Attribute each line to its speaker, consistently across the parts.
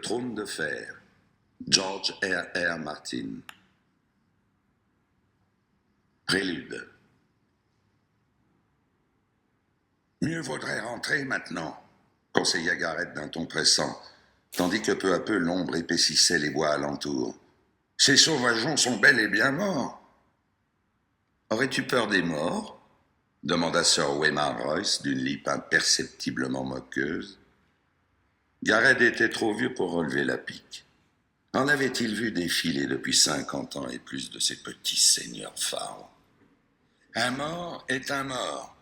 Speaker 1: trône de fer. George R.R. Martin. Prélude. Mieux vaudrait rentrer maintenant, conseilla Garrett d'un ton pressant, tandis que peu à peu l'ombre épaississait les bois alentour. Ces sauvageons sont bel et bien morts. Aurais-tu peur des morts? Demanda Sir Waymar Royce d'une lippe imperceptiblement moqueuse. Garrett était trop vieux pour relever la pique. En avait-il vu défiler depuis 50 ans et plus de ces petits seigneurs pharaons? Un mort est un mort.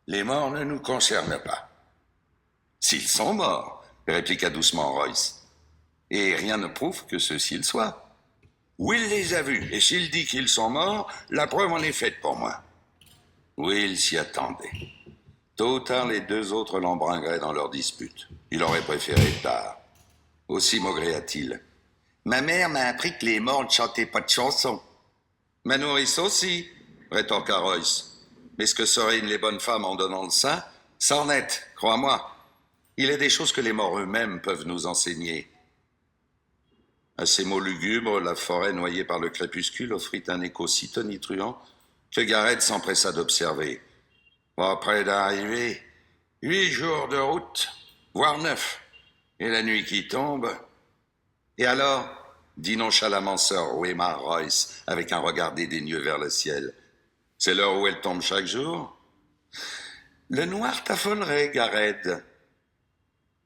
Speaker 1: Les morts ne nous concernent pas. S'ils sont morts, répliqua doucement Royce, et rien ne prouve que ceux-ci le soient. Will les a vus, et s'il dit qu'ils sont morts, la preuve en est faite pour moi. Will s'y attendait. Tôt ou tard, les deux autres l'embringueraient dans leur dispute. Il aurait préféré tard. Aussi maugréa-t-il. Ma mère m'a appris que les morts ne chantaient pas de chansons. Ma nourrice aussi, rétorqua Royce. Mais ce que seraient les bonnes femmes en donnant le sein, ça en est, crois-moi. Il est des choses que les morts eux-mêmes peuvent nous enseigner. À ces mots lugubres, la forêt noyée par le crépuscule offrit un écho si tonitruant que Garrett s'empressa d'observer. Pas près d'arriver, 8 jours de route, voire 9, et la nuit qui tombe. Et alors, dit nonchalamment Sir Waymar Royce, avec un regard dédaigneux vers le ciel, c'est l'heure où elle tombe chaque jour? Le noir t'affolerait, Garrett.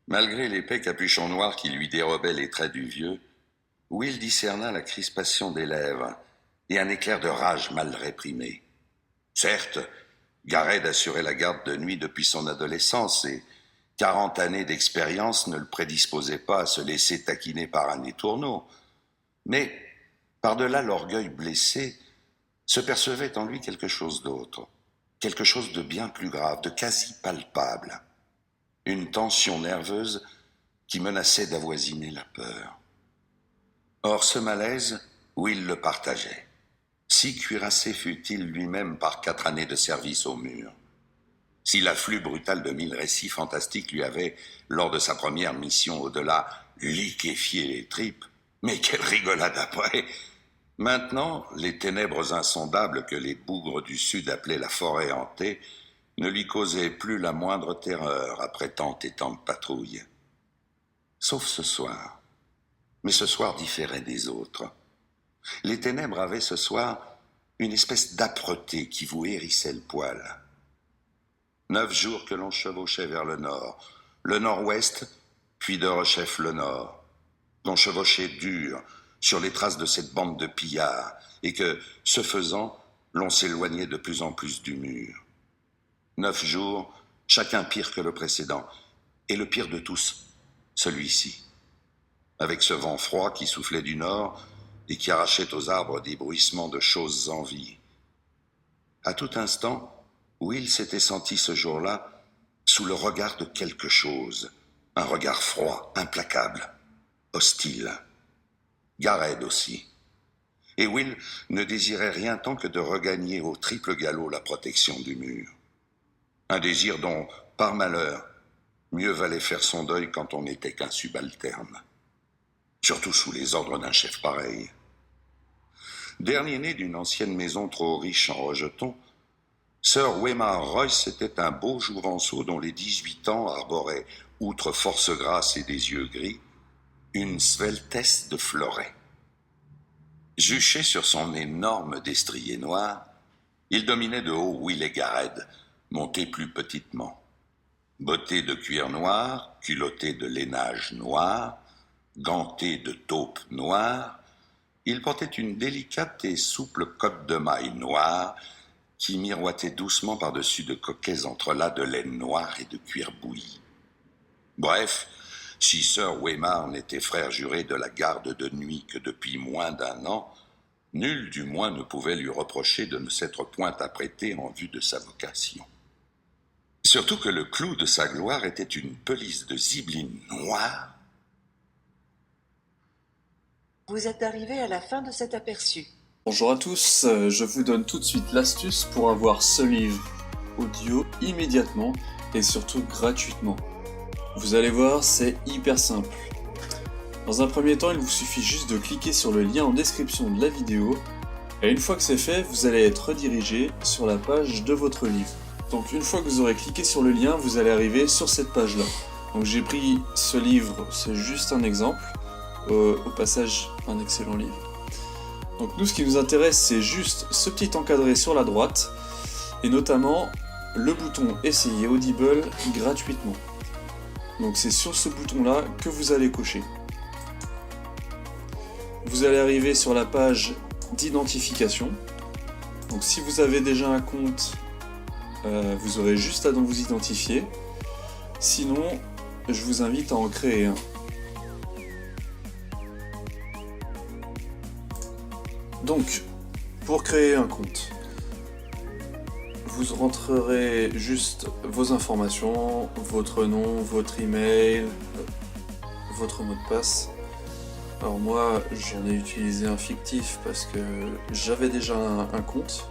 Speaker 1: Malgré l'épais capuchon noir qui lui dérobait les traits du vieux, Will discerna la crispation des lèvres et un éclair de rage mal réprimé. Certes, Garrett assurait la garde de nuit depuis son adolescence et 40 années d'expérience ne le prédisposaient pas à se laisser taquiner par un étourneau. Mais, par-delà l'orgueil blessé, se percevait en lui quelque chose d'autre, quelque chose de bien plus grave, de quasi palpable. Une tension nerveuse qui menaçait d'avoisiner la peur. Or, ce malaise, Will le partageait. Si cuirassé fut-il lui-même par 4 années de service au mur. Si l'afflux brutal de 1000 récits fantastiques lui avait, lors de sa première mission au-delà, liquéfié les tripes, mais quelle rigolade après! Maintenant, les ténèbres insondables que les bougres du Sud appelaient la forêt hantée ne lui causaient plus la moindre terreur après tant et tant de patrouilles. Sauf ce soir. Mais ce soir différait des autres. Les ténèbres avaient ce soir une espèce d'âpreté qui vous hérissait le poil. 9 jours que l'on chevauchait vers le nord-ouest, puis de rechef le nord, qu'on chevauchait dur sur les traces de cette bande de pillards, et que, ce faisant, l'on s'éloignait de plus en plus du mur. 9 jours, chacun pire que le précédent, et le pire de tous, celui-ci. Avec ce vent froid qui soufflait du nord et qui arrachait aux arbres des bruissements de choses en vie. À tout instant, Will s'était senti ce jour-là sous le regard de quelque chose, un regard froid, implacable, hostile. Garrett aussi. Et Will ne désirait rien tant que de regagner au triple galop la protection du mur. Un désir dont, par malheur, mieux valait faire son deuil quand on n'était qu'un subalterne. Surtout sous les ordres d'un chef pareil. Dernier-né d'une ancienne maison trop riche en rejetons, Sir Waymar Royce était un beau jouvenceau dont les 18 ans arboraient, outre force grasse et des yeux gris, une sveltesse de fleuret. Juché sur son énorme destrier noir, il dominait de haut Will et Garrett, montés plus petitement. Botté de cuir noir, culotté de lainage noir, ganté de taupe noire, il portait une délicate et souple cotte de maille noire qui miroitait doucement par-dessus de coquets entrelacs de laine noire et de cuir bouilli. Bref, si Sir Waymar n'était frère juré de la garde de nuit que depuis moins d'1 an, nul du moins ne pouvait lui reprocher de ne s'être point apprêté en vue de sa vocation. Surtout que le clou de sa gloire était une pelisse de zibeline noire.
Speaker 2: Vous êtes arrivé à la fin de cet aperçu.
Speaker 3: Bonjour à tous, je vous donne tout de suite l'astuce pour avoir ce livre audio immédiatement et surtout gratuitement. Vous allez voir, c'est hyper simple. Dans un premier temps, il vous suffit juste de cliquer sur le lien en description de la vidéo, et une fois que c'est fait, vous allez être redirigé sur la page de votre livre. Donc une fois que vous aurez cliqué sur le lien, vous allez arriver sur cette page-là. Donc j'ai pris ce livre, c'est juste un exemple, au passage un excellent livre. Donc nous, ce qui nous intéresse, c'est juste ce petit encadré sur la droite, et notamment le bouton Essayer Audible gratuitement. Donc c'est sur ce bouton-là que vous allez cocher. Vous allez arriver sur la page d'identification. Donc si vous avez déjà un compte, vous aurez juste à vous identifier. Sinon, je vous invite à en créer un. Donc, pour créer un compte, vous rentrerez juste vos informations, votre nom, votre email, votre mot de passe. Alors moi, j'en ai utilisé un fictif parce que j'avais déjà un compte.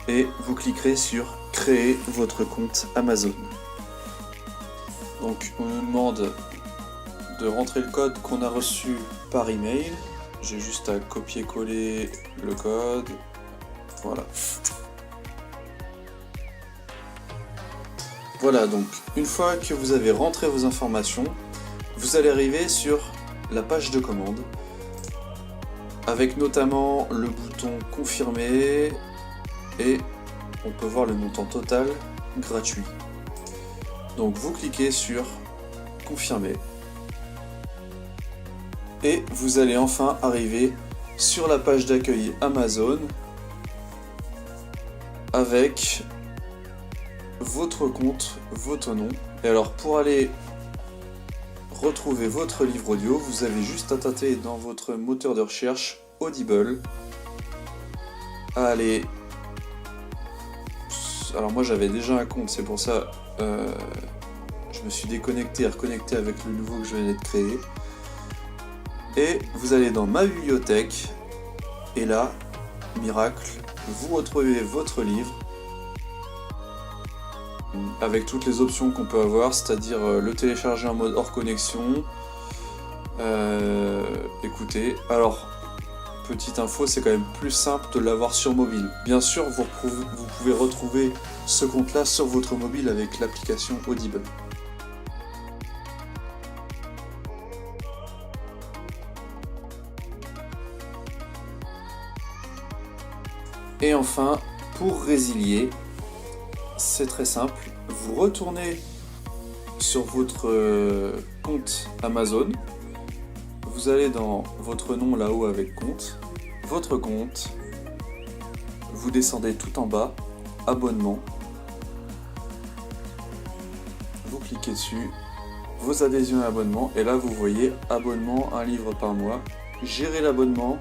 Speaker 3: Et vous cliquerez sur créer votre compte Amazon. Donc on nous demande de rentrer le code qu'on a reçu par email. J'ai juste à copier-coller le code. Voilà. Voilà, donc une fois que vous avez rentré vos informations, vous allez arriver sur la page de commande avec notamment le bouton confirmer et on peut voir le montant total gratuit. Donc vous cliquez sur confirmer et vous allez enfin arriver sur la page d'accueil Amazon avec votre compte, votre nom. Et alors pour aller retrouver votre livre audio, vous avez juste à taper dans votre moteur de recherche Audible, à aller. Alors moi j'avais déjà un compte, c'est pour ça je me suis déconnecté et reconnecté avec le nouveau que je venais de créer. Et vous allez dans ma bibliothèque et là, miracle, vous retrouvez votre livre avec toutes les options qu'on peut avoir, c'est-à-dire le télécharger en mode hors connexion. Écoutez, alors petite info, c'est quand même plus simple de l'avoir sur mobile. Bien sûr, vous pouvez retrouver ce compte-là sur votre mobile avec l'application Audible. Et enfin, pour résilier, c'est très simple. Vous retournez sur votre compte Amazon. Vous allez dans votre nom là-haut avec compte, votre compte, vous descendez tout en bas, abonnement, vous cliquez dessus, vos adhésions et abonnements, et là vous voyez abonnement, un livre par mois, gérer l'abonnement,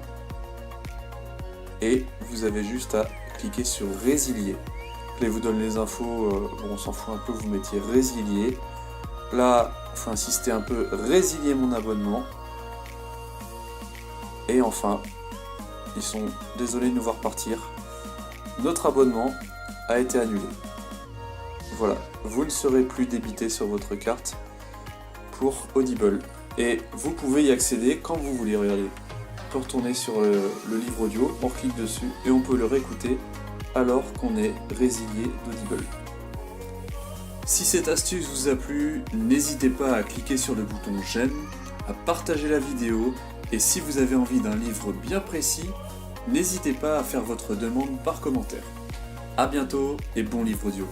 Speaker 3: et vous avez juste à cliquer sur résilier. Là, il vous donne les infos, bon, on s'en fout un peu, vous mettiez résilier. Là, il faut insister un peu, résilier mon abonnement. Et enfin, ils sont désolés de nous voir partir. Notre abonnement a été annulé. Voilà, vous ne serez plus débité sur votre carte pour Audible. Et vous pouvez y accéder quand vous voulez, regardez. On peut retourner sur le livre audio, on clique dessus et on peut le réécouter alors qu'on est résilié d'Audible. Si cette astuce vous a plu, n'hésitez pas à cliquer sur le bouton j'aime, à partager la vidéo, et si vous avez envie d'un livre bien précis, n'hésitez pas à faire votre demande par commentaire. A bientôt et bon livre audio.